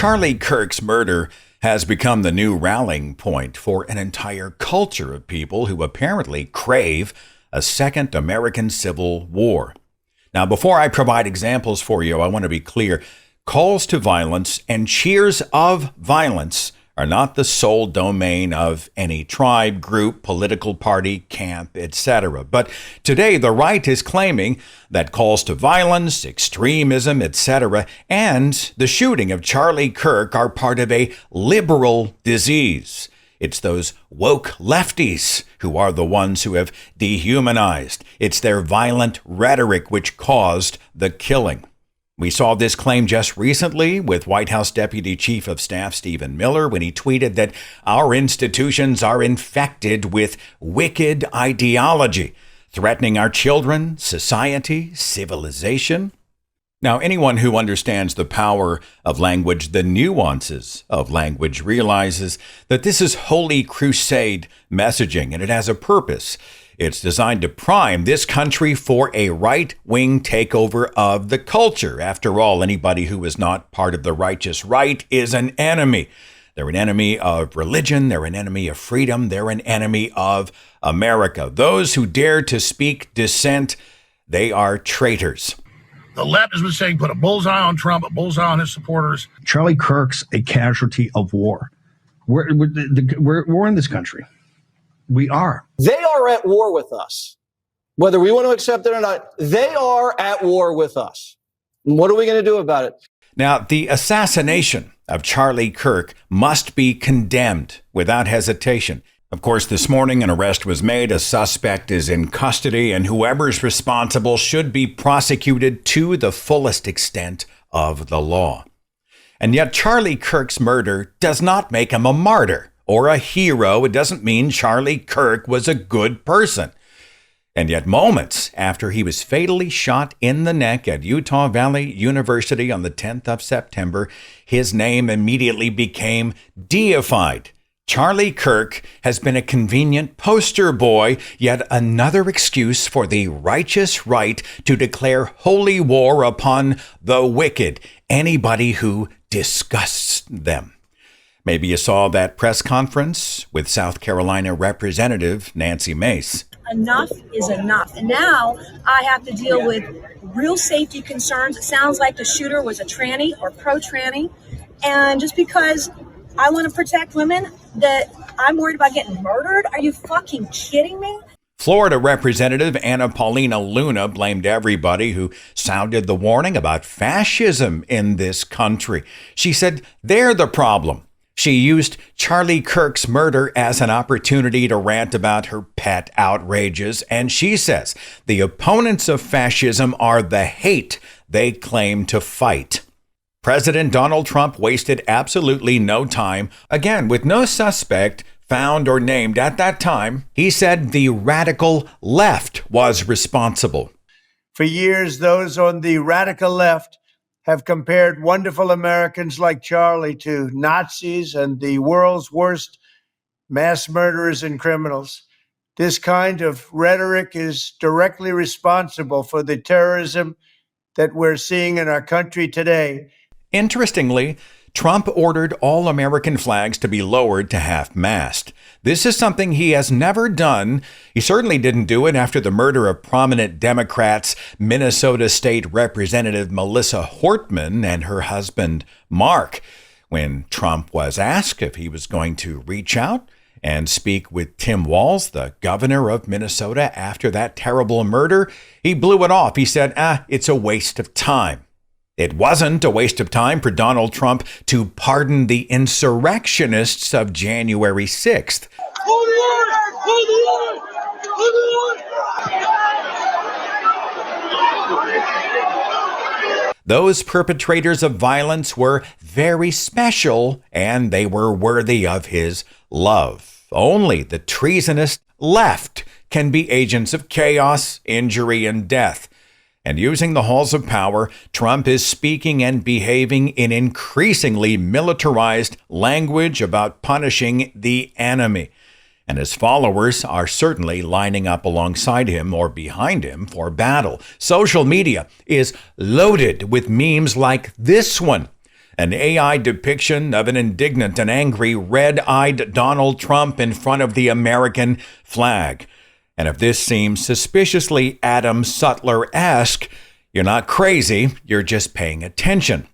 Charlie Kirk's murder has become the new rallying point for an entire culture of people who apparently crave a second American Civil War. Now, before I provide examples for you, I want to be clear. Calls to violence and cheers of violence are not the sole domain of any tribe, group, political party, camp, etc. But today, the right is claiming that calls to violence, extremism, etc., and the shooting of Charlie Kirk are part of a liberal disease. It's those woke lefties who are the ones who have dehumanized. It's their violent rhetoric which caused the killing. We saw this claim just recently with White House Deputy Chief of Staff Stephen Miller when he tweeted that our institutions are infected with wicked ideology, threatening our children, society, civilization. Now, anyone who understands the power of language, the nuances of language, realizes that this is holy crusade messaging, and it has a purpose. It's designed to prime this country for a right-wing takeover of the culture. After all, anybody who is not part of the righteous right is an enemy. They're an enemy of religion. They're an enemy of freedom. They're an enemy of America. Those who dare to speak dissent, they are traitors. The left has been saying put a bullseye on Trump, a bullseye on his supporters. Charlie Kirk's a casualty of war. We're in this country. We are. They are at war with us. Whether we want to accept it or not, they are at war with us. And what are we going to do about it? Now, the assassination of Charlie Kirk must be condemned without hesitation. Of course, this morning an arrest was made, a suspect is in custody, and whoever's responsible should be prosecuted to the fullest extent of the law. And yet Charlie Kirk's murder does not make him a martyr or a hero. It doesn't mean Charlie Kirk was a good person. And yet moments after he was fatally shot in the neck at Utah Valley University on the 10th of September, his name immediately became deified. Charlie Kirk has been a convenient poster boy, yet another excuse for the righteous right to declare holy war upon the wicked, anybody who disgusts them. Maybe you saw that press conference with South Carolina Representative Nancy Mace. Enough is enough. And now I have to deal with real safety concerns. It sounds like the shooter was a tranny or pro-tranny. And just because I want to protect women, that I'm worried about getting murdered? Are you fucking kidding me? Florida Representative Anna Paulina Luna blamed everybody who sounded the warning about fascism in this country. She said they're the problem. She used Charlie Kirk's murder as an opportunity to rant about her pet outrages, and she says the opponents of fascism are the hate they claim to fight. President Donald Trump wasted absolutely no time. Again, with no suspect found or named at that time, he said the radical left was responsible. For years, those on the radical left have compared wonderful Americans like Charlie to Nazis and the world's worst mass murderers and criminals. This kind of rhetoric is directly responsible for the terrorism that we're seeing in our country today. Interestingly, Trump ordered all American flags to be lowered to half-mast. This is something he has never done. He certainly didn't do it after the murder of prominent Democrats Minnesota State Representative Melissa Hortman and her husband, Mark. When Trump was asked if he was going to reach out and speak with Tim Walz, the governor of Minnesota, after that terrible murder, he blew it off. He said, it's a waste of time. It wasn't a waste of time for Donald Trump to pardon the insurrectionists of January 6th. Those perpetrators of violence were very special, and they were worthy of his love. Only the treasonous left can be agents of chaos, injury, and death. And using the halls of power, Trump is speaking and behaving in increasingly militarized language about punishing the enemy. And his followers are certainly lining up alongside him or behind him for battle. Social media is loaded with memes like this one. An AI depiction of an indignant and angry red-eyed Donald Trump in front of the American flag. And if this seems suspiciously Adam Sutler-esque, you're not crazy, you're just paying attention.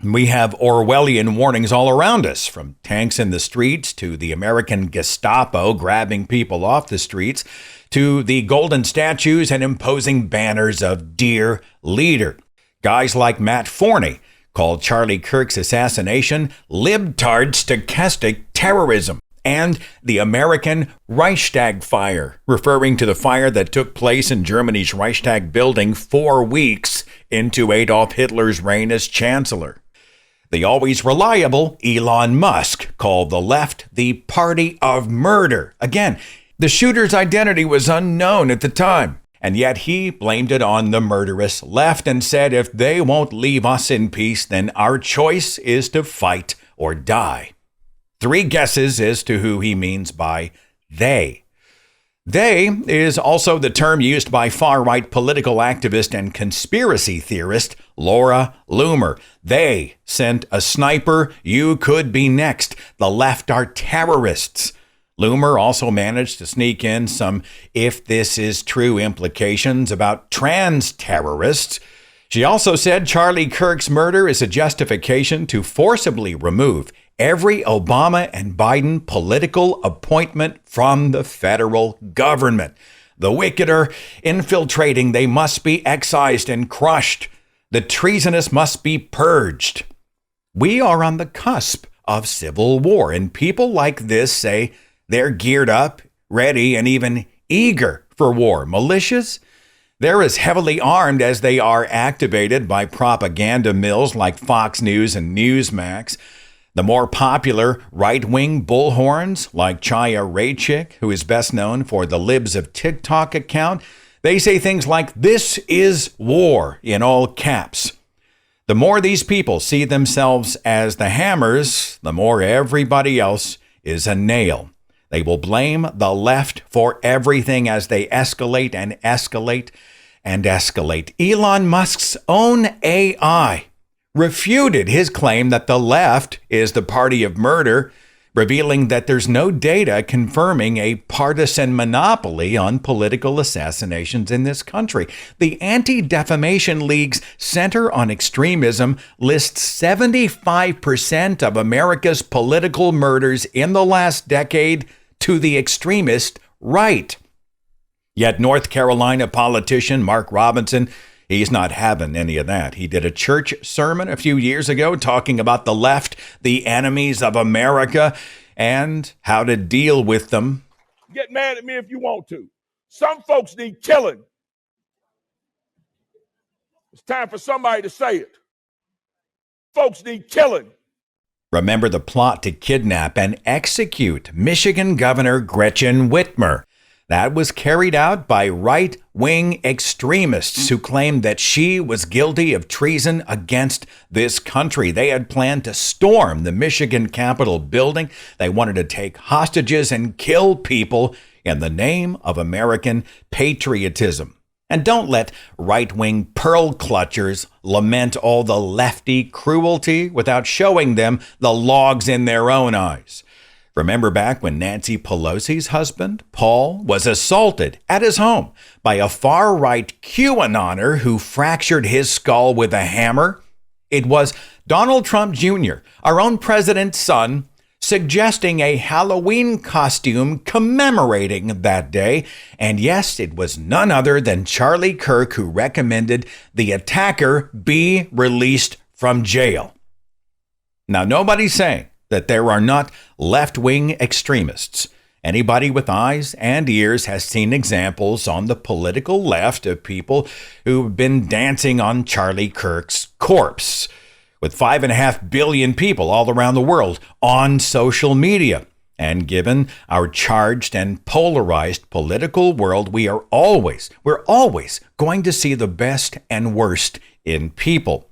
We have Orwellian warnings all around us, from tanks in the streets to the American Gestapo grabbing people off the streets to the golden statues and imposing banners of Dear Leader. Guys like Matt Forney called Charlie Kirk's assassination libtard stochastic terrorism, and the American Reichstag fire, referring to the fire that took place in Germany's Reichstag building 4 weeks into Adolf Hitler's reign as chancellor. The always reliable Elon Musk called the left the party of murder. Again, the shooter's identity was unknown at the time, and yet he blamed it on the murderous left and said if they won't leave us in peace, then our choice is to fight or die. 3 guesses as to who he means by they. They is also the term used by far-right political activist and conspiracy theorist Laura Loomer. They sent a sniper. You could be next. The left are terrorists. Loomer also managed to sneak in some if this is true implications about trans terrorists. She also said Charlie Kirk's murder is a justification to forcibly remove every Obama and Biden political appointment from the federal government. The wicked are infiltrating. They must be excised and crushed. The treasonous must be purged. We are on the cusp of civil war, and people like this say they're geared up, ready, and even eager for war. Militias? They're as heavily armed as they are activated by propaganda mills like Fox News and Newsmax. The more popular right-wing bullhorns like Chaya Raychick, who is best known for the Libs of TikTok account, they say things like, "This is war," in all caps. The more these people see themselves as the hammers, the more everybody else is a nail. They will blame the left for everything as they escalate and escalate and escalate. Elon Musk's own AI refuted his claim that the left is the party of murder, revealing that there's no data confirming a partisan monopoly on political assassinations in this country. The Anti-Defamation League's Center on Extremism lists 75% of America's political murders in the last decade to the extremist right. Yet North Carolina politician Mark Robinson, he's not having any of that. He did a church sermon a few years ago talking about the left, the enemies of America, and how to deal with them. Get mad at me if you want to. Some folks need killing. It's time for somebody to say it. Folks need killing. Remember the plot to kidnap and execute Michigan Governor Gretchen Whitmer. That was carried out by right-wing extremists who claimed that she was guilty of treason against this country. They had planned to storm the Michigan Capitol building. They wanted to take hostages and kill people in the name of American patriotism. And don't let right-wing pearl clutchers lament all the lefty cruelty without showing them the logs in their own eyes. Remember back when Nancy Pelosi's husband, Paul, was assaulted at his home by a far-right QAnoner who fractured his skull with a hammer? It was Donald Trump Jr., our own president's son, suggesting a Halloween costume commemorating that day. And yes, it was none other than Charlie Kirk who recommended the attacker be released from jail. Now, nobody's saying that there are not left-wing extremists. Anybody with eyes and ears has seen examples on the political left of people who've been dancing on Charlie Kirk's corpse, with 5.5 billion people all around the world on social media. And given our charged and polarized political world, we're always going to see the best and worst in people.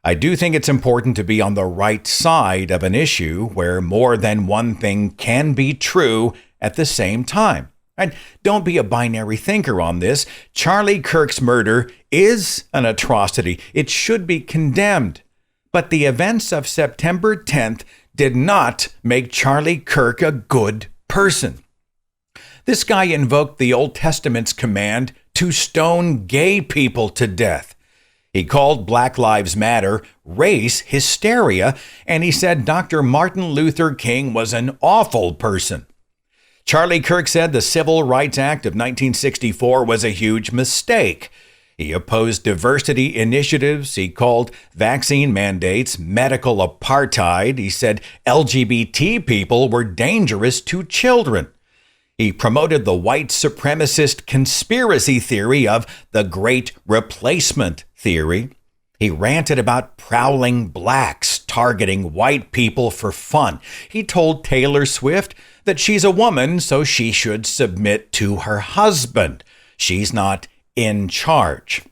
I do think it's important to be on the right side of an issue where more than one thing can be true at the same time. And don't be a binary thinker on this. Charlie Kirk's murder is an atrocity. It should be condemned. But the events of September 10th did not make Charlie Kirk a good person. This guy invoked the Old Testament's command to stone gay people to death. He called Black Lives Matter race hysteria, and he said Dr. Martin Luther King was an awful person. Charlie Kirk said the Civil Rights Act of 1964 was a huge mistake. He opposed diversity initiatives. He called vaccine mandates medical apartheid. He said LGBT people were dangerous to children. He promoted the white supremacist conspiracy theory of the Great Replacement theory. He ranted about prowling blacks targeting white people for fun. He told Taylor Swift that she's a woman, so she should submit to her husband. She's not in charge.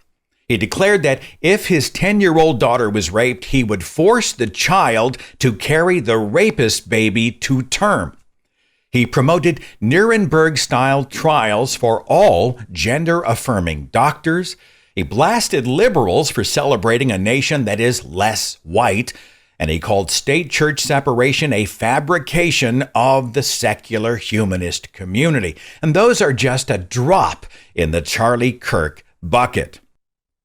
He declared that if his 10-year-old daughter was raped, he would force the child to carry the rapist baby to term. He promoted Nuremberg-style trials for all gender-affirming doctors. He blasted liberals for celebrating a nation that is less white, and he called state-church separation a fabrication of the secular humanist community. And those are just a drop in the Charlie Kirk bucket.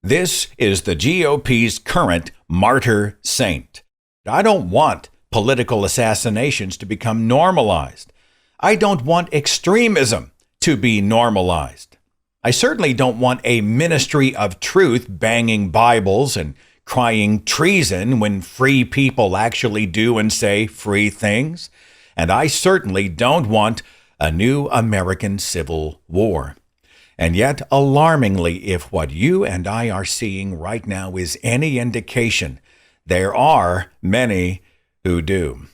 This is the GOP's current martyr saint. I don't want political assassinations to become normalized. I don't want extremism to be normalized. I certainly don't want a ministry of truth banging Bibles and crying treason when free people actually do and say free things. And I certainly don't want a new American Civil War. And yet, alarmingly, if what you and I are seeing right now is any indication, there are many who do.